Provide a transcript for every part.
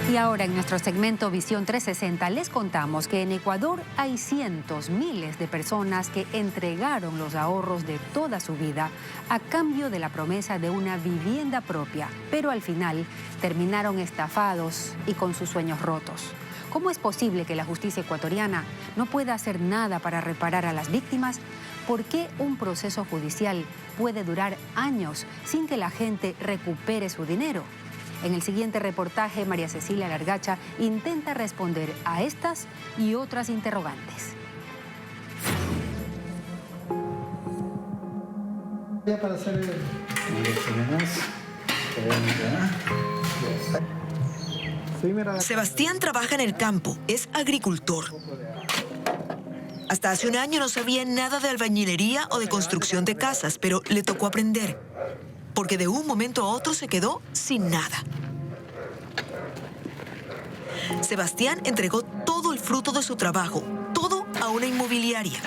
Y ahora en nuestro segmento Visión 360 les contamos que en Ecuador hay cientos, miles de personas que entregaron los ahorros de toda su vida a cambio de la promesa de una vivienda propia, pero al final terminaron estafados y con sus sueños rotos. ¿Cómo es posible que la justicia ecuatoriana no pueda hacer nada para reparar a las víctimas? ¿Por qué un proceso judicial puede durar años sin que la gente recupere su dinero? En el siguiente reportaje, María Cecilia Largacha intenta responder a estas y otras interrogantes. Para hacer Sebastián trabaja en el campo, es agricultor. Hasta hace un año no sabía nada de albañilería o de construcción de casas, pero le tocó aprender, porque de un momento a otro se quedó sin nada. Sebastián entregó todo el fruto de su trabajo, todo a una inmobiliaria,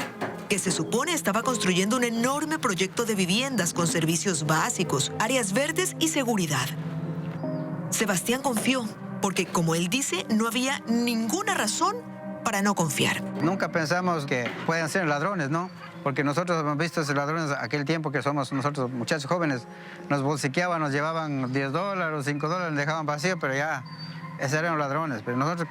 que se supone estaba construyendo un enorme proyecto de viviendas con servicios básicos, áreas verdes y seguridad. Sebastián confió, porque como él dice, no había ninguna razón para no confiar. Nunca pensamos que puedan ser ladrones, ¿no? Porque nosotros hemos visto esos ladrones aquel tiempo que somos nosotros muchachos jóvenes. Nos bolsiqueaban, nos llevaban $10, $5, nos dejaban vacío, pero ya, esos eran los ladrones. Pero nosotros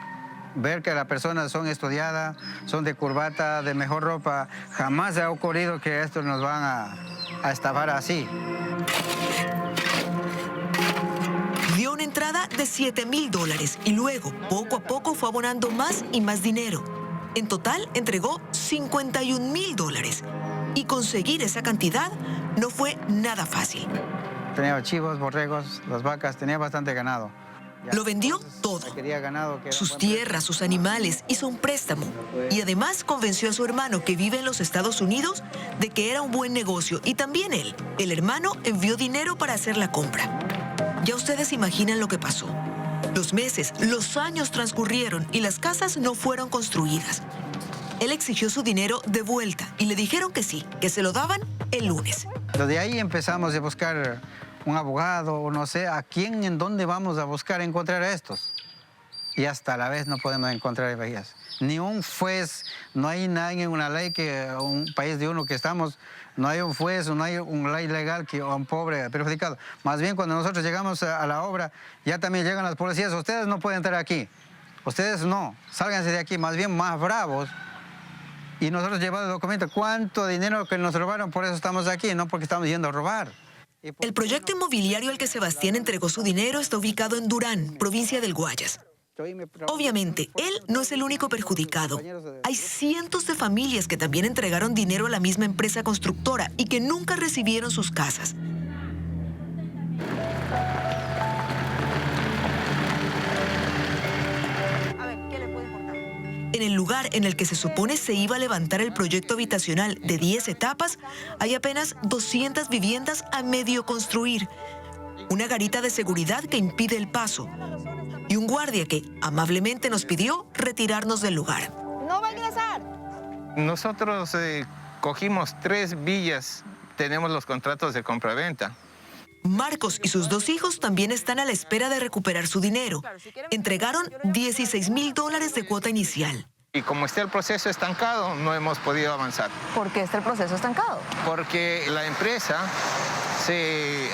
ver que las personas son estudiadas, son de corbata, de mejor ropa, jamás se ha ocurrido que estos nos van a estafar así. Dio una entrada de $7.000 y luego, poco a poco, fue abonando más y más dinero. En total, entregó $51.000. Y conseguir esa cantidad no fue nada fácil. Tenía chivos, borregos, las vacas, tenía bastante ganado. Lo vendió todo. Sus tierras, sus animales, hizo un préstamo. Y además convenció a su hermano, que vive en los Estados Unidos, de que era un buen negocio. Y también él, el hermano, envió dinero para hacer la compra. Ya ustedes imaginan lo que pasó. Los meses, los años transcurrieron y las casas no fueron construidas. Él exigió su dinero de vuelta y le dijeron que sí, que se lo daban el lunes. Desde ahí empezamos a buscar un abogado o no sé a quién, en dónde vamos a buscar encontrar a estos. Y hasta a la vez no podemos encontrar a ellas. Ni un juez, no hay nadie en una ley que un país de uno que estamos, no hay un juez, no hay una ley legal que a un pobre perjudicado. Más bien cuando nosotros llegamos a la obra, ya también llegan las policías, ustedes no pueden entrar aquí, ustedes no, sálganse de aquí, más bien más bravos. Y nosotros llevamos el documento, cuánto dinero que nos robaron, por eso estamos aquí, no porque estamos yendo a robar. El proyecto inmobiliario al que Sebastián entregó su dinero está ubicado en Durán, provincia del Guayas. Obviamente, él no es el único perjudicado. Hay cientos de familias que también entregaron dinero a la misma empresa constructora y que nunca recibieron sus casas. En el lugar en el que se supone se iba a levantar el proyecto habitacional de 10 etapas, hay apenas 200 viviendas a medio construir. Una garita de seguridad que impide el paso. Y un guardia que amablemente nos pidió retirarnos del lugar. No va a ingresar. Nosotros cogimos 3 villas, tenemos los contratos de compraventa. Marcos y sus 2 hijos también están a la espera de recuperar su dinero. Entregaron $16.000 de cuota inicial. Y como está el proceso estancado, no hemos podido avanzar. ¿Por qué está el proceso estancado? Porque la empresa se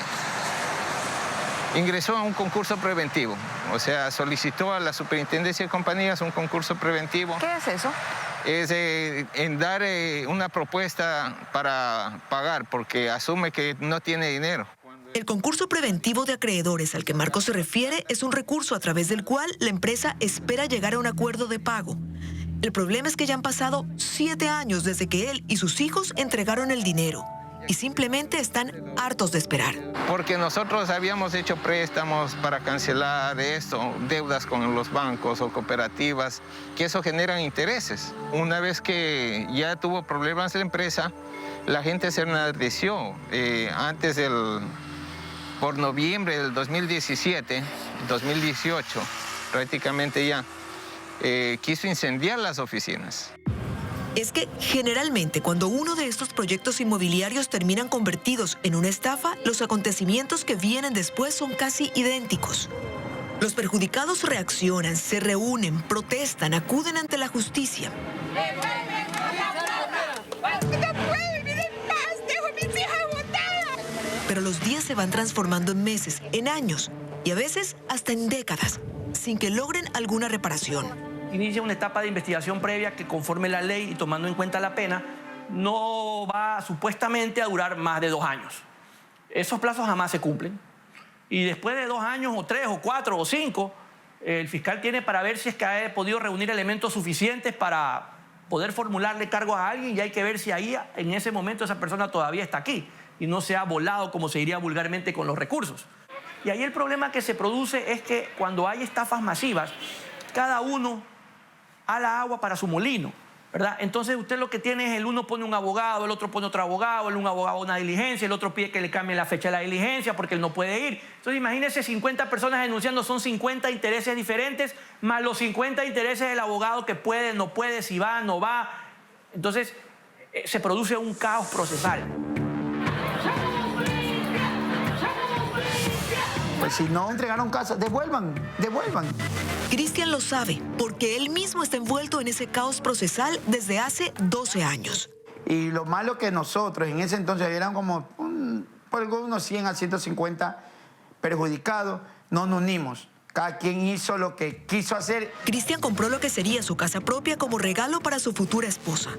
ingresó a un concurso preventivo. O sea, solicitó a la Superintendencia de Compañías un concurso preventivo. ¿Qué es eso? Es en dar una propuesta para pagar, porque asume que no tiene dinero. El concurso preventivo de acreedores al que Marcos se refiere es un recurso a través del cual la empresa espera llegar a un acuerdo de pago. El problema es que ya han pasado 7 años desde que él y sus hijos entregaron el dinero y simplemente están hartos de esperar. Porque nosotros habíamos hecho préstamos para cancelar esto, deudas con los bancos o cooperativas, que eso generan intereses. Una vez que ya tuvo problemas la empresa, la gente se enardeció. Por noviembre del 2017, 2018, prácticamente ya, quiso incendiar las oficinas. Es que generalmente cuando uno de estos proyectos inmobiliarios terminan convertidos en una estafa, los acontecimientos que vienen después son casi idénticos. Los perjudicados reaccionan, se reúnen, protestan, acuden ante la justicia. Pero los días se van transformando en meses, en años y a veces hasta en décadas, sin que logren alguna reparación. Inicia una etapa de investigación previa que, conforme la ley y tomando en cuenta la pena, no va supuestamente a durar más de 2 años. Esos plazos jamás se cumplen. Y después de 2 años, o 3, o 4, o 5, el fiscal tiene para ver si es que ha podido reunir elementos suficientes para poder formularle cargos a alguien, y hay que ver si ahí, en ese momento, esa persona todavía está aquí y no se ha volado, como se diría vulgarmente, con los recursos. Y ahí el problema que se produce es que cuando hay estafas masivas, cada uno ala agua para su molino, ¿verdad? Entonces usted lo que tiene es, el uno pone un abogado, el otro pone otro abogado, un abogado una diligencia, el otro pide que le cambie la fecha de la diligencia porque él no puede ir. Entonces imagínese 50 personas denunciando, son 50 intereses diferentes, más los 50 intereses del abogado que puede, no puede, si va, no va. Entonces se produce un caos procesal. Pues si no entregaron casa, devuelvan. Cristian lo sabe, porque él mismo está envuelto en ese caos procesal desde hace 12 años. Y lo malo que nosotros en ese entonces eran como por unos 100 a 150 perjudicados, no nos unimos. Cada quien hizo lo que quiso hacer. Cristian compró lo que sería su casa propia como regalo para su futura esposa.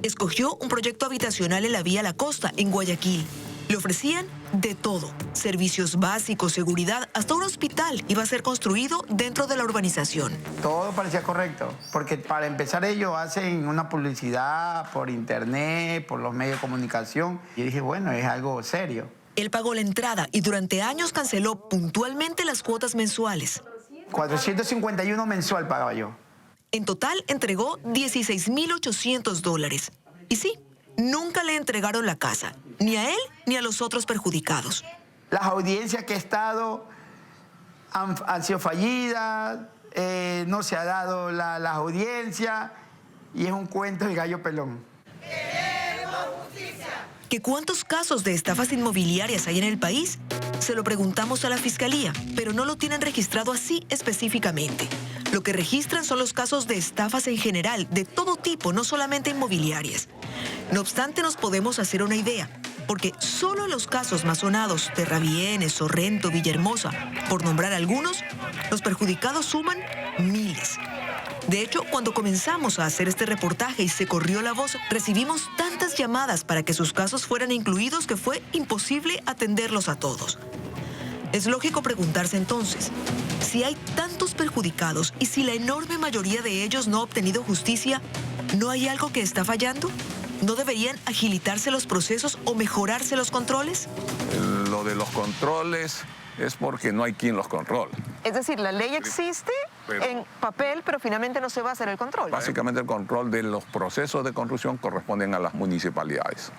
Escogió un proyecto habitacional en la Vía La Costa, en Guayaquil. Le ofrecían de todo, servicios básicos, seguridad, hasta un hospital iba a ser construido dentro de la urbanización. Todo parecía correcto, porque para empezar ellos hacen una publicidad por internet, por los medios de comunicación. Y dije, bueno, es algo serio. Él pagó la entrada y durante años canceló puntualmente las cuotas mensuales. 451 mensual pagaba yo. En total entregó $16,800. Y sí, nunca le entregaron la casa, ni a él ni a los otros perjudicados. Las audiencias que he estado han sido fallidas, no se ha dado las audiencias y es un cuento del gallo pelón. ¡Queremos justicia! ¿Que cuántos casos de estafas inmobiliarias hay en el país? Se lo preguntamos a la Fiscalía, pero no lo tienen registrado así específicamente. Lo que registran son los casos de estafas en general, de todo tipo, no solamente inmobiliarias. No obstante, nos podemos hacer una idea, porque solo los casos más sonados, Terravienes, Sorrento, Villahermosa, por nombrar algunos, los perjudicados suman miles. De hecho, cuando comenzamos a hacer este reportaje y se corrió la voz, recibimos tantas llamadas para que sus casos fueran incluidos que fue imposible atenderlos a todos. Es lógico preguntarse entonces, si hay tantos perjudicados y si la enorme mayoría de ellos no ha obtenido justicia, ¿no hay algo que está fallando? ¿No deberían agilitarse los procesos o mejorarse los controles? Lo de los controles es porque no hay quien los controle. Es decir, la ley existe en papel, pero finalmente no se va a hacer el control. Básicamente el control de los procesos de construcción corresponden a las municipalidades.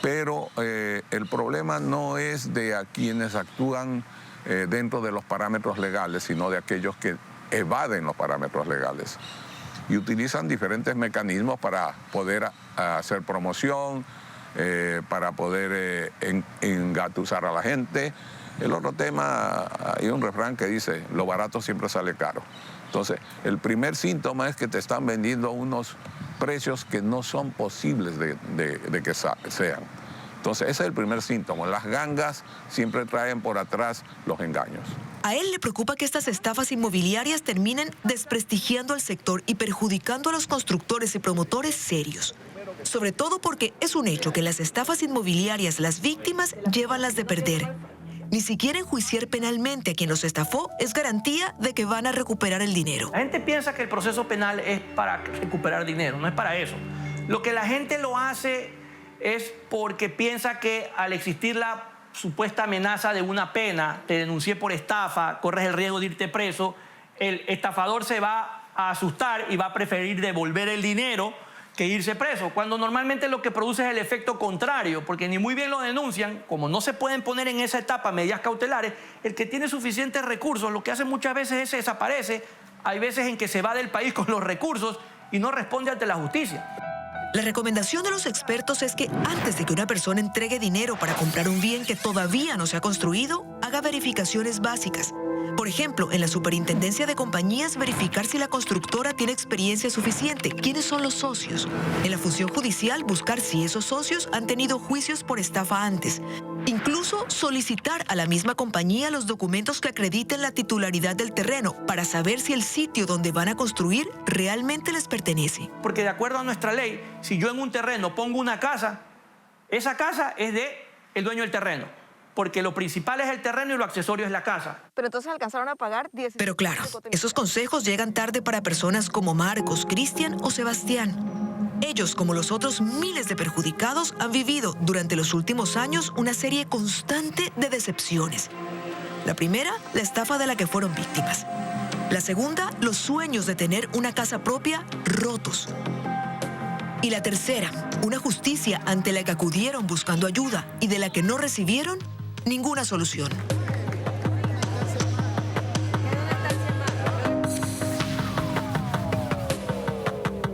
Pero el problema no es de a quienes actúan dentro de los parámetros legales, sino de aquellos que evaden los parámetros legales y utilizan diferentes mecanismos para poder hacer promoción, para poder engatusar a la gente. El otro tema, hay un refrán que dice, lo barato siempre sale caro. Entonces, el primer síntoma es que te están vendiendo unos precios que no son posibles de que sean. Entonces, ese es el primer síntoma. Las gangas siempre traen por atrás los engaños. A él le preocupa que estas estafas inmobiliarias terminen desprestigiando al sector y perjudicando a los constructores y promotores serios. Sobre todo porque es un hecho que en las estafas inmobiliarias las víctimas llevan las de perder. Ni siquiera enjuiciar penalmente a quien los estafó es garantía de que van a recuperar el dinero. La gente piensa que el proceso penal es para recuperar dinero, no es para eso. Lo que la gente lo hace es porque piensa que al existir la supuesta amenaza de una pena, te denuncié por estafa, corres el riesgo de irte preso, el estafador se va a asustar y va a preferir devolver el dinero que irse preso, cuando normalmente lo que produce es el efecto contrario, porque ni muy bien lo denuncian, como no se pueden poner en esa etapa medidas cautelares, el que tiene suficientes recursos lo que hace muchas veces es se desaparece, hay veces en que se va del país con los recursos y no responde ante la justicia. La recomendación de los expertos es que antes de que una persona entregue dinero para comprar un bien que todavía no se ha construido, haga haga verificaciones básicas. Por ejemplo, en la Superintendencia de Compañías, verificar si la constructora tiene experiencia suficiente, quiénes son los socios. En la función judicial, buscar si esos socios han tenido juicios por estafa antes. Incluso solicitar a la misma compañía los documentos que acrediten la titularidad del terreno para saber si el sitio donde van a construir realmente les pertenece. Porque de acuerdo a nuestra ley, si yo en un terreno pongo una casa, esa casa es del dueño del terreno. Porque lo principal es el terreno y lo accesorio es la casa. Pero entonces alcanzaron a pagar 10. Pero claro, esos consejos llegan tarde para personas como Marcos, Cristian o Sebastián. Ellos, como los otros miles de perjudicados, han vivido durante los últimos años una serie constante de decepciones. La primera, la estafa de la que fueron víctimas. La segunda, los sueños de tener una casa propia rotos. Y la tercera, una justicia ante la que acudieron buscando ayuda y de la que no recibieron ninguna solución.